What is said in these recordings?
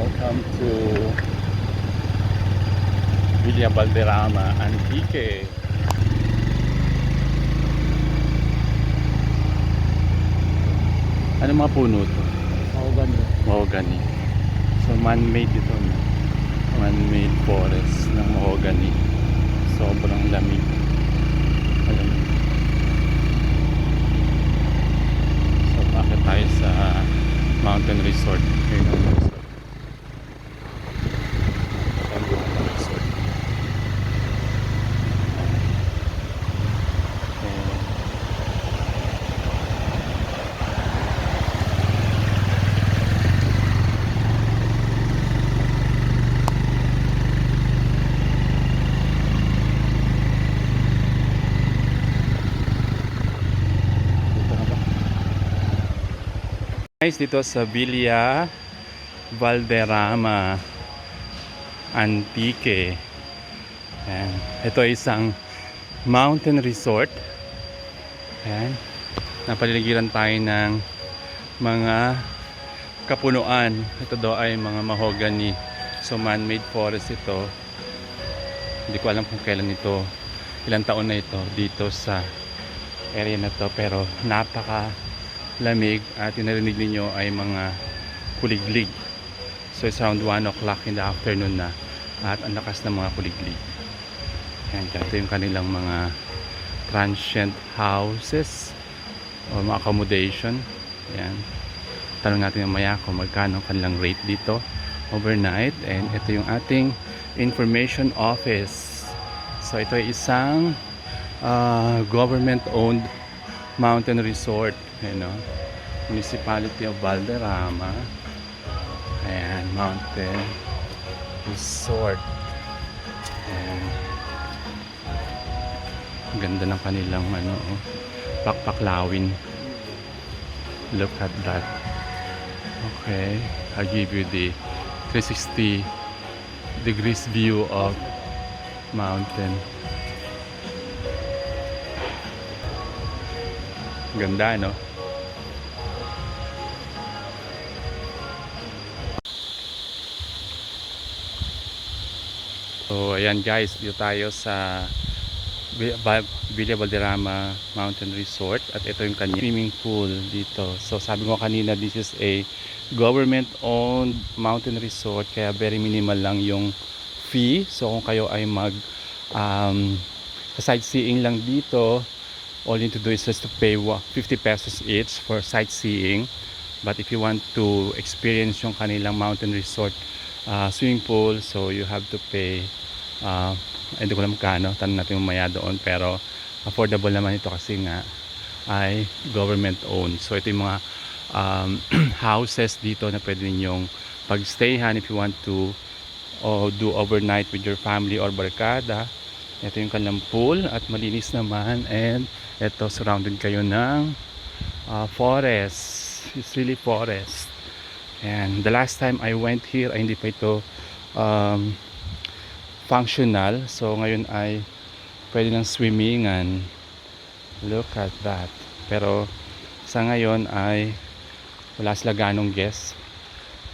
Welcome to Villa Valderrama Antique. Ano mga puno to? Mahogany. Mahogany. So man-made ito, no? Man-made forest ng mahogany. Sobrang lamig. Malamig. So bakit tayo sa mountain resort? Okay, no? Guys, dito sa Villa Valderrama Antique. Ayan. Ito ay isang mountain resort. Ayan. Napaliligiran tayo ng mga kapunuan. Ito daw ay mga mahogany. So man-made forest ito. Hindi ko alam kung kailan ito, ilang taon na ito dito sa area na to, pero napaka lamig at yung narinig ninyo ay mga kuliglig. So it's around 1 o'clock in the afternoon na at ang lakas ng mga kuliglig. Ayan, ito yung kanilang mga transient houses o mga accommodation. Ayan. Tanong natin mamaya kung magkano kanilang rate dito overnight. And ito yung ating information office. So ito ay isang government owned mountain resort, you know, Municipality of Valderrama. Ayan, mountain resort. Ayan. Ganda ng kanilang ano, pakpaklawin. Look at that. Okay, I'll give you the 360 degrees view of mountain. Ganda, no? So, ayan guys, dito tayo sa Villa Valderrama Mountain Resort. At ito yung kanyang swimming pool dito. So, sabi ko kanina, this is a government-owned mountain resort. Kaya very minimal lang yung fee. So, kung kayo ay sightseeing lang dito, all you need to do is just to pay 50 pesos each for sightseeing. But if you want to experience yung kanilang mountain resort swimming pool, so you have to pay hindi ko alam magkano, tanong natin mamaya doon, pero affordable naman ito kasi nga ay government owned. So ito yung mga houses dito na pwede ninyong pagstayhan if you want to do overnight with your family or barkada. Ito yung kanilang pool at malinis naman, and ito surrounded kayo ng forest. It's really forest. And the last time I went here ay hindi pa ito functional. So ngayon ay pwede ng swimmingan. Look at that. Pero sa ngayon ay wala sila ganong guests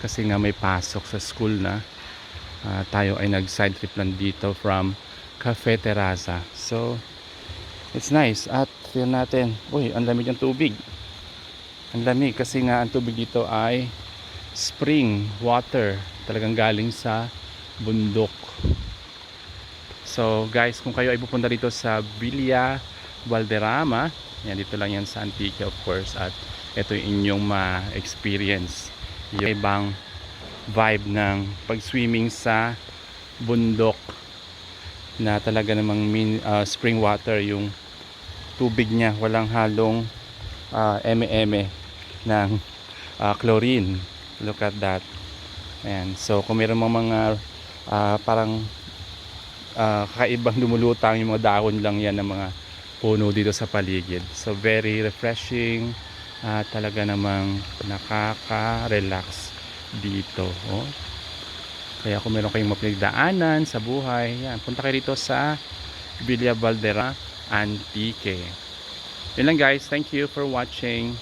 kasi nga may pasok sa school na. Tayo ay nag side trip lang dito from Cafe Terraza. So it's nice. At tignan natin, uy, ang lamig ng tubig. Ang lamig kasi nga ang tubig dito ay spring water, talagang galing sa bundok. So guys, kung kayo ay pupunta dito sa Villa Valderrama, yan, dito lang yan sa Antique of course, at ito yung inyong ma-experience yung ibang vibe ng pag-swimming sa bundok na talaga namang spring water yung tubig niya, walang halong eme-eme ng chlorine. Look at that. Ayan. So kung meron mga parang kakaibang lumulutang yung mga dahon lang yan ng mga puno dito sa paligid. So very refreshing. Talaga namang nakaka-relax dito. Oh. Kaya kung meron kayong mapinagdaanan sa buhay, yan, punta kayo dito sa Villa Valderrama Antique. Yun lang guys. Thank you for watching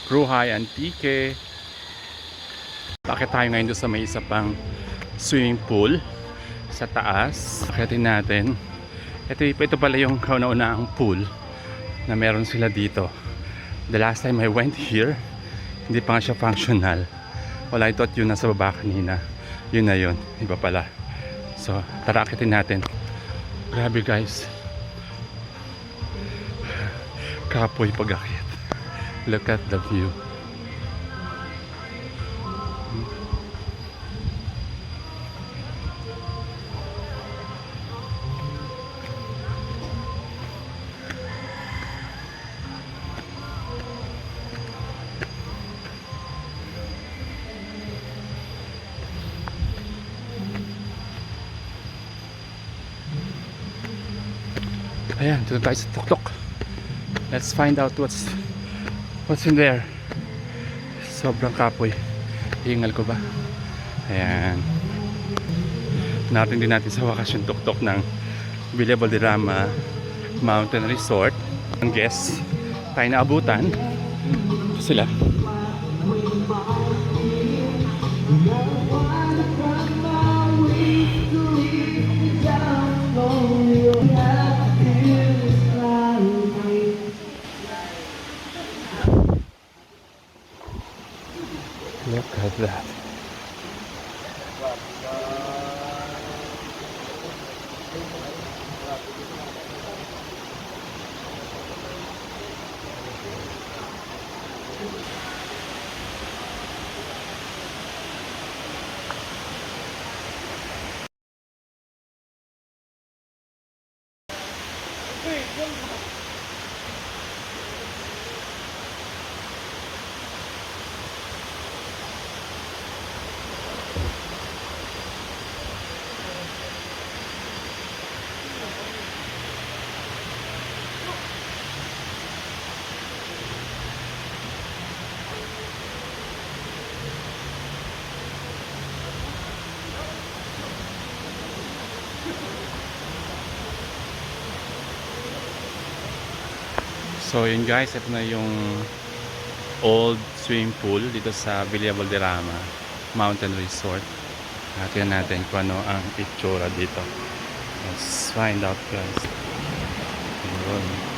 Cruhay Antique. Akit tayo ngayon doon sa may isa pang swimming pool sa taas. Akitin natin. Ito pala yung kauna-unahang pool na meron sila dito. The last time I went here, hindi pa nga siya functional. Wala, I thought yun nasa baba kanina. Yun na yun, iba pala. So, tara akitin natin. Grabe guys. Kapoy pag-akit. Look at the view. Ayan, dito tayo sa tuktok. Let's find out what's in there. Sobrang kapoy. Hingal ko ba? Ayan. Narating din natin sa wakas yung tuktok ng Villa Valderrama Mountain Resort. Ang guests tayo naabutan. Ito sila. Look at that. So yun guys, ito na yung old swimming pool dito sa Villa Valderrama Mountain Resort. Tingnan natin kung ano ang itsura dito. Let's find out guys. Yun.